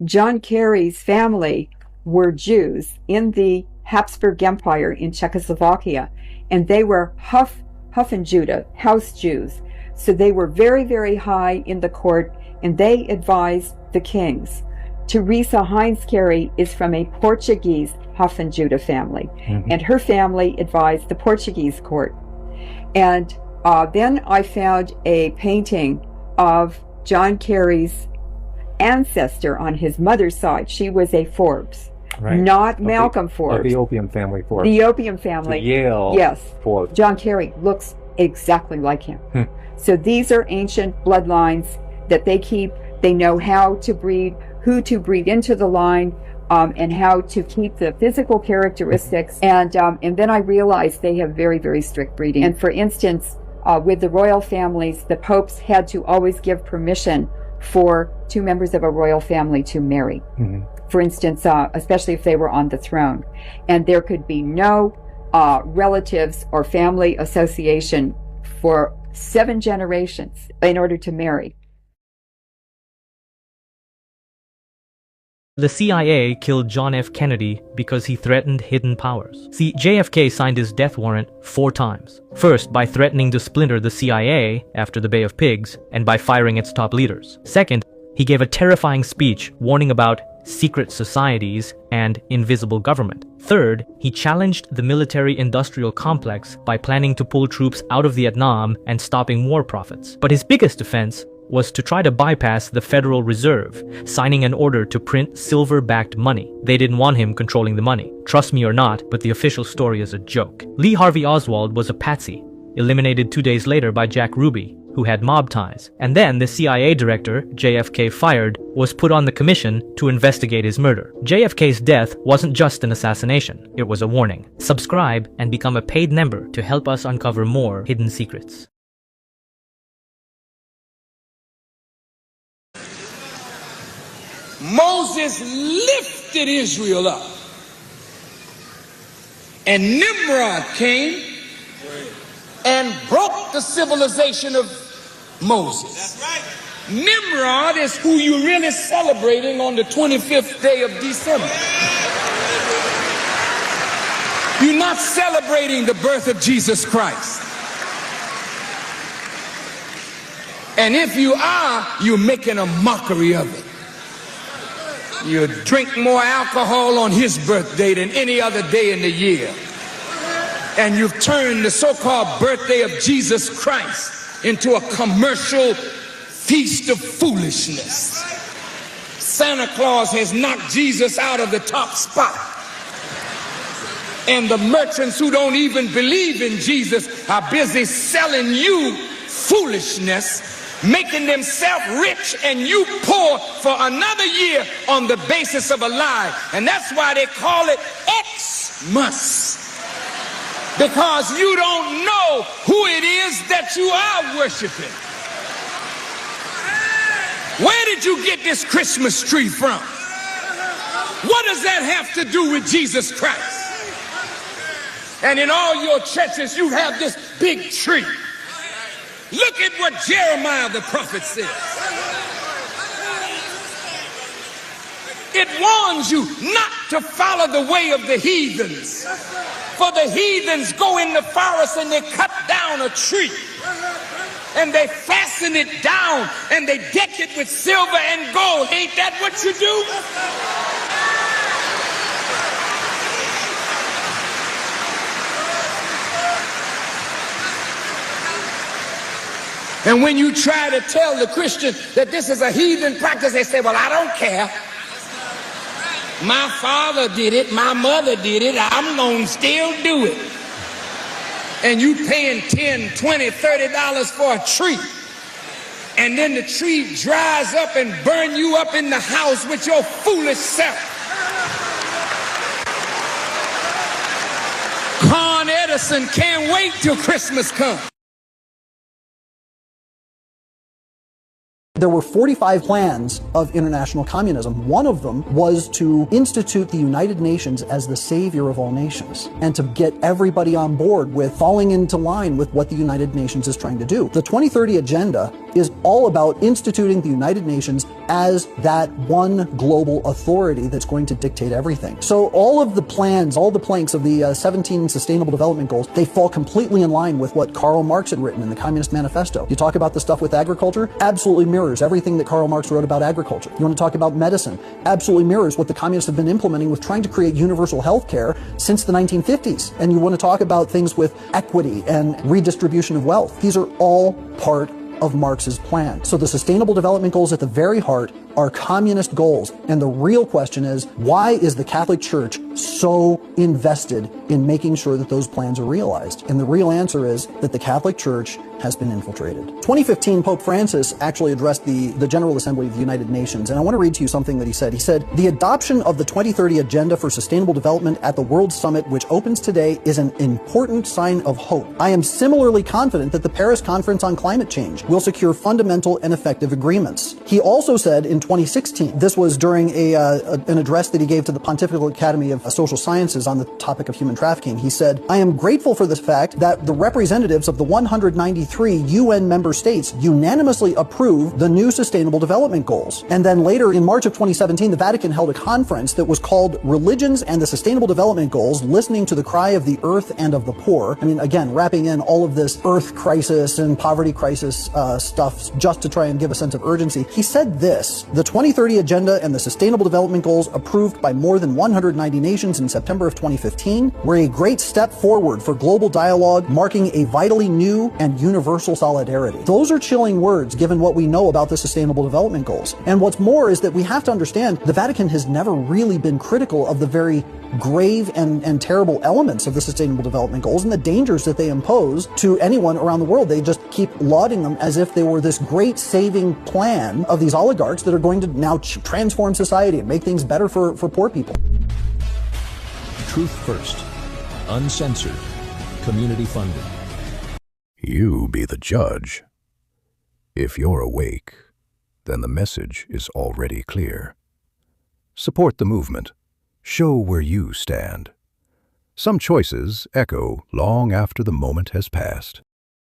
John Kerry's family were Jews in the Habsburg Empire in Czechoslovakia, and they were Hohenjude, house Jews. So they were very, very high in the court, and they advised the kings. Teresa Heinz Kerry is from a Portuguese Hohenjude family, and her family advised the Portuguese court. And then I found a painting of John Kerry's ancestor on his mother's side. She was a Forbes, not Malcolm Forbes. Of the Opium family Forbes. The Opium family. The Yale yes. Forbes. John Kerry looks exactly like him. So these are ancient bloodlines that they keep. They know how to breed, who to breed into the line, and how to keep the physical characteristics. And then I realized they have very, very strict breeding. And for instance, with the royal families, the popes had to always give permission for two members of a royal family to marry. For instance, especially if they were on the throne. And there could be no relatives or family association for 7 generations in order to marry. The CIA killed John F. Kennedy because he threatened hidden powers. See, JFK signed his death warrant 4 times. First, by threatening to splinter the CIA after the Bay of Pigs, and by firing its top leaders. Second, he gave a terrifying speech warning about secret societies and invisible government. Third, he challenged the military-industrial complex by planning to pull troops out of Vietnam and stopping war profits. But his biggest defense was to try to bypass the Federal Reserve, signing an order to print silver-backed money. They didn't want him controlling the money. Trust me or not, but the official story is a joke. Lee Harvey Oswald was a patsy, eliminated 2 days later by Jack Ruby, who had mob ties. And then the CIA director, JFK fired, was put on the commission to investigate his murder. JFK's death wasn't just an assassination, it was a warning. Subscribe and become a paid member to help us uncover more hidden secrets. Moses lifted Israel up, and Nimrod came and broke the civilization of Moses. That's right. Nimrod is who you're really celebrating on the 25th day of December. You're not celebrating the birth of Jesus Christ. And if you are, you're making a mockery of it. You drink more alcohol on his birthday than any other day in the year. And you've turned the so-called birthday of Jesus Christ into a commercial feast of foolishness. Santa Claus has knocked Jesus out of the top spot. And the merchants who don't even believe in Jesus are busy selling you foolishness, making themselves rich and you poor for another year on the basis of a lie. And that's why they call it Xmas. Because you don't know who it is that you are worshiping. Where did you get this Christmas tree from? What does that have to do with Jesus Christ? And in all your churches, you have this big tree. Look at what Jeremiah the prophet says. It warns you not to follow the way of the heathens. For the heathens go in the forest and they cut down a tree. And they fasten it down and they deck it with silver and gold. Ain't that what you do? And when you try to tell the Christian that this is a heathen practice, they say, well, I don't care. My father did it, my mother did it, I'm gonna still do it. And you paying $10, $20, $30 for a tree. And then the tree dries up and burn you up in the house with your foolish self. Con Edison can't wait till Christmas comes. There were 45 plans of international communism. One of them was to institute the United Nations as the savior of all nations and to get everybody on board with falling into line with what the United Nations is trying to do. The 2030 agenda is all about instituting the United Nations as that one global authority that's going to dictate everything. So all of the plans, all the planks of the 17 Sustainable Development Goals, they fall completely in line with what Karl Marx had written in the Communist Manifesto. You talk about the stuff with agriculture, absolutely mirrors everything that Karl Marx wrote about agriculture. You want to talk about medicine, absolutely mirrors what the communists have been implementing with trying to create universal health care since the 1950s. And you want to talk about things with equity and redistribution of wealth. These are all part of Marx's plan. So the Sustainable Development Goals at the very heart are communist goals. And the real question is, why is the Catholic Church so invested in making sure that those plans are realized? And the real answer is that the Catholic Church has been infiltrated. 2015, Pope Francis actually addressed the General Assembly of the United Nations, and I want to read to you something that he said. He said, "The adoption of the 2030 Agenda for Sustainable Development at the World Summit, which opens today, is an important sign of hope. I am similarly confident that the Paris Conference on Climate Change will secure fundamental and effective agreements." He also said in 2016, this was during an address that he gave to the Pontifical Academy of Social Sciences on the topic of human trafficking. He said, "I am grateful for the fact that the representatives of the 193 UN member states unanimously approved the new Sustainable Development Goals." And then later in March of 2017, the Vatican held a conference that was called Religions and the Sustainable Development Goals, Listening to the Cry of the Earth and of the Poor. I mean, again, wrapping in all of this earth crisis and poverty crisis stuff just to try and give a sense of urgency. He said this, "The 2030 Agenda and the Sustainable Development Goals approved by more than 190 nations in September of 2015 were a great step forward for global dialogue, marking a vitally new and universal solidarity." Those are chilling words given what we know about the Sustainable Development Goals. And what's more is that we have to understand the Vatican has never really been critical of the very grave and terrible elements of the Sustainable Development Goals and the dangers that they impose to anyone around the world. They just keep lauding them as if they were this great saving plan of these oligarchs that are going to now transform society and make things better for poor people. Truth first, uncensored, community funded. You be the judge. If you're awake, then the message is already clear. Support the movement. Show where you stand. Some choices echo long after the moment has passed.